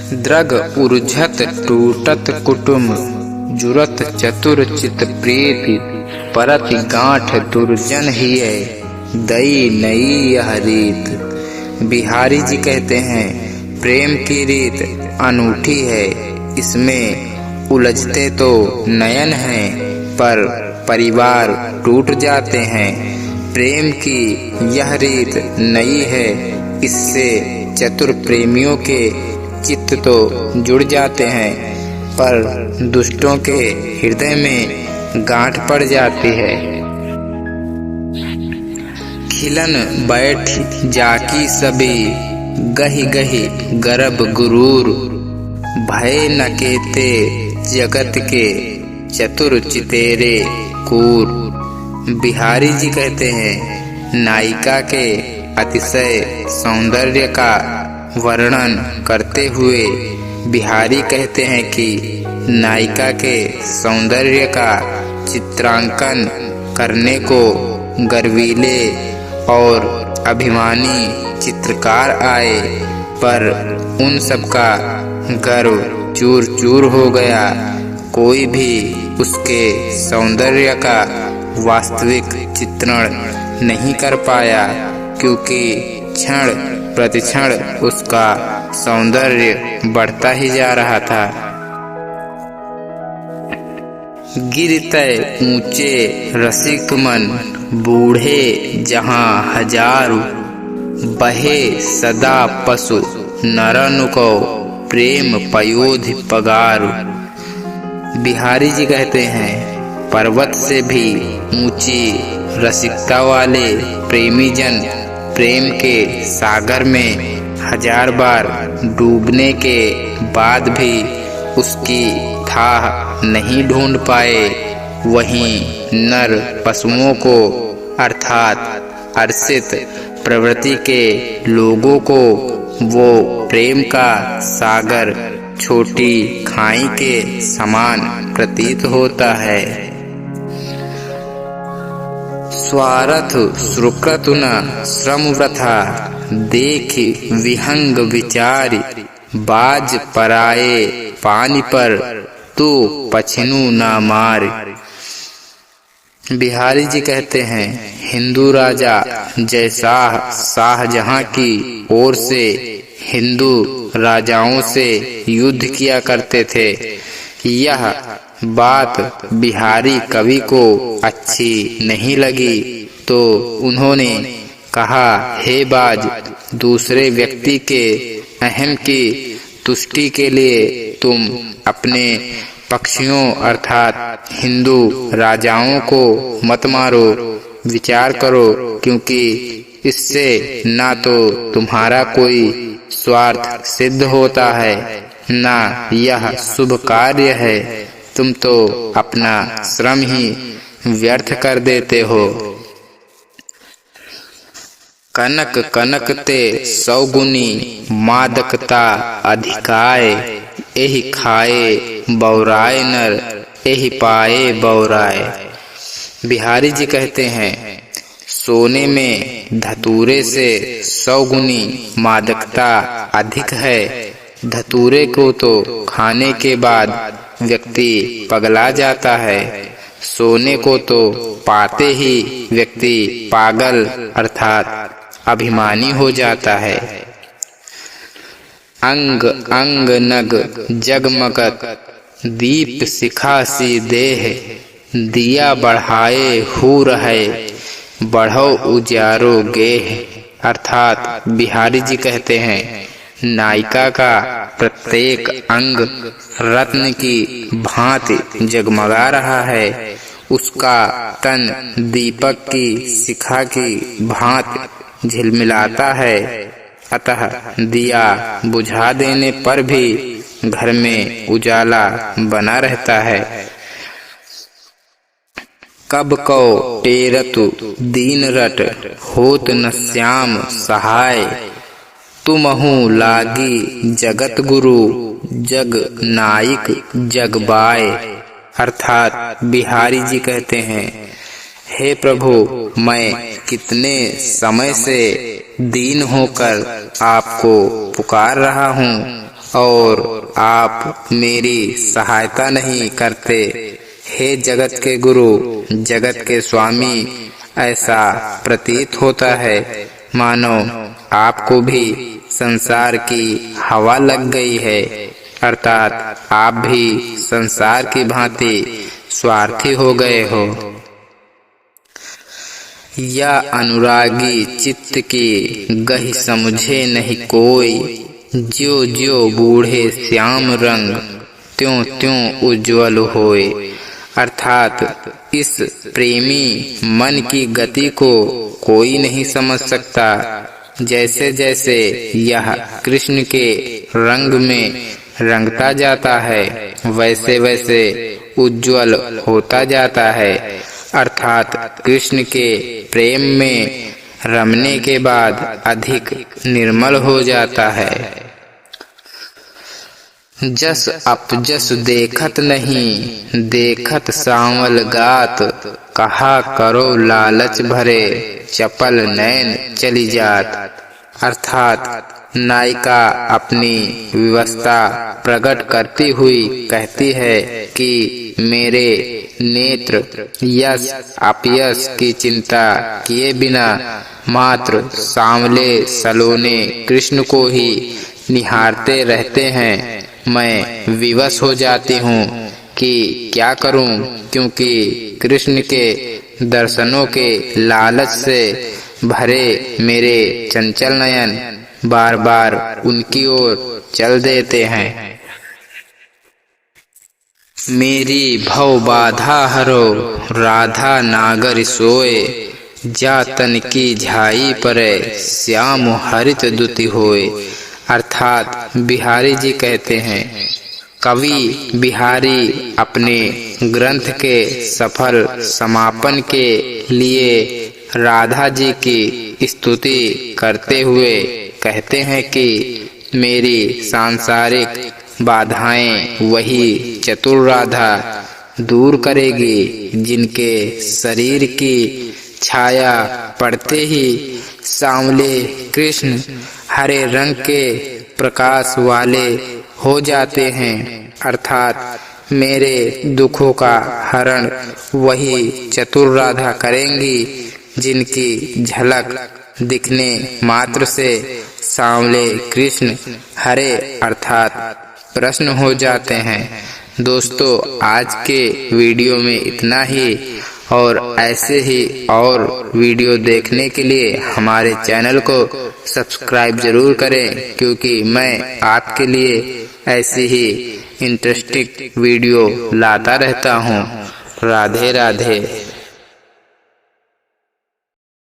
Drug उर्झत टूटत कुटुम, जुरत चतुर चित प्रीति, परत गांठ दुर्जन हिय, दई नई यह रीत। बिहारी जी कहते हैं, प्रेम की रीत अनूठी है, इसमें उलझते तो नयन हैं, पर परिवार टूट जाते हैं। प्रेम की यह रीत नई है, इससे चतुर प्रेमियों के चित्त तो जुड़ जाते हैं, पर दुष्टों के हृदय में गांठ पड़ जाती है। खिलन बैठ जाकी सभी, गहि गहि गर्भ गुरूर, भय न केते जगत के, चतुर चितेरे कूर। बिहारी जी कहते हैं, नायिका के अतिशय सौंदर्य का वर्णन करते हुए बिहारी कहते हैं कि नायिका के सौंदर्य का चित्रांकन करने को गर्वीले और अभिमानी चित्रकार आए, पर उन सब का गर्व चूर चूर हो गया। कोई भी उसके सौंदर्य का वास्तविक चित्रण नहीं कर पाया, क्योंकि क्षण प्रतिक्षण उसका सौंदर्य बढ़ता ही जा रहा था। गिरते ऊंचे रसिक मन, बूढ़े जहां हजारू, बहे सदा पशु नरनु को, प्रेम पयोधि पगारू। बिहारी जी कहते हैं, पर्वत से भी ऊंची रसिकता वाले प्रेमी जन प्रेम के सागर में 1000 बार डूबने के बाद भी उसकी थाह नहीं ढूंढ पाए, वहीं नर पशुओं को अर्थात अर्षित प्रवृत्ति के लोगों को वो प्रेम का सागर छोटी खाई के समान प्रतीत होता है। स्वार्थ सुकृत न श्रम वृथा, देखि विहंग विचारी, बाज पराए पानी पर, तू पछिनु न मार। बिहारी जी कहते हैं, हिंदू राजा जयशाह शाहजहां की ओर से हिंदू राजाओं से युद्ध किया करते थे। यह बात बिहारी कवि को अच्छी नहीं लगी, तो उन्होंने कहा, हे बाज, दूसरे व्यक्ति के अहम की तुष्टि के लिए तुम अपने पक्षियों अर्थात हिंदू राजाओं को मत मारो, विचार करो, क्योंकि इससे ना तो तुम्हारा कोई स्वार्थ सिद्ध होता है, ना यह शुभ कार्य है, तुम तो अपना श्रम ही व्यर्थ कर देते हो। कनक कनक ते 100 गुनी, मादकता अधिकाय, एहि खाए बौराए नर, एहि पाए बौराए। बिहारी जी कहते हैं, सोने में धतूरे से 100 गुनी मादकता अधिक है। धतूरे को तो खाने के बाद व्यक्ति पगला जाता है, सोने को तो पाते ही व्यक्ति पागल अर्थात अभिमानी हो जाता है। अंग अंग नग जगमगत, दीप शिखा सी देह, दिया बढ़ाए हू रहे, बढ़ो उजारो गेह। अर्थात बिहारी जी कहते हैं, नायिका का प्रत्येक अंग रत्न की भांति जगमगा रहा है, उसका तन दीपक की शिखा की भांति झिलमिलाता है, अतः दिया बुझा देने पर भी घर में उजाला बना रहता है। कब को टेरतु दीन रट, होत न श्याम सहाय, तुमहु लागी जगत गुरु, जग नायक जग बाय। अर्थात बिहारी जी कहते हैं, हे प्रभु, मैं कितने समय से दीन होकर आपको पुकार रहा हूँ, और आप मेरी सहायता नहीं करते। हे जगत के गुरु, जगत के स्वामी, ऐसा प्रतीत होता है मानो आपको भी संसार की हवा लग गई है, अर्थात आप भी संसार की भांति स्वार्थी हो गए हो। या अनुरागी चित्त की गहि समझे नहीं कोई, ज्यो ज्यो बूढ़े श्याम रंग त्यों त्यों उज्ज्वल होए। अर्थात इस प्रेमी मन की गति को कोई नहीं समझ सकता। जैसे जैसे यह कृष्ण के रंग में रंगता जाता है, वैसे वैसे उज्ज्वल होता जाता है। अर्थात कृष्ण के प्रेम में रमने के बाद अधिक निर्मल हो जाता है। जस अपजस देखत नहीं, देखत सांवल गात, कहा करो लालच भरे, चपल नैन चली जात। अर्थात नायिका अपनी विवशता प्रकट करती हुई कहती है कि मेरे नेत्र यश अपयश की चिंता किए बिना मात्र सांवले सलोने कृष्ण को ही निहारते रहते हैं। मैं विवश हो जाती हूँ कि क्या करूँ, क्योंकि कृष्ण के दर्शनों के लालच से भरे मेरे चंचल नयन बार बार उनकी ओर चल देते हैं। मेरी भव बाधा हरो, राधा नागर सोए, जा तन की झाई परे, श्याम हरित दुति होए। अर्थात बिहारी जी कहते हैं, कवि बिहारी अपने ग्रंथ के सफल समापन के लिए राधा जी की स्तुति करते हुए कहते हैं कि मेरी सांसारिक बाधाएं वही चतुर राधा दूर करेगी, जिनके शरीर की छाया पड़ते ही सांवले कृष्ण हरे रंग के प्रकाश वाले हो जाते हैं। अर्थात मेरे दुखों का हरण वही चतुर राधा करेंगी, जिनकी झलक दिखने मात्र से सांवले कृष्ण हरे अर्थात प्रसन्न हो जाते हैं। दोस्तों, आज के वीडियो में इतना ही, और ऐसे ही और वीडियो देखने के लिए हमारे चैनल को सब्सक्राइब जरूर करें, क्योंकि मैं आपके लिए ऐसी ही इंटरेस्टिंग वीडियो लाता रहता हूँ। राधे राधे।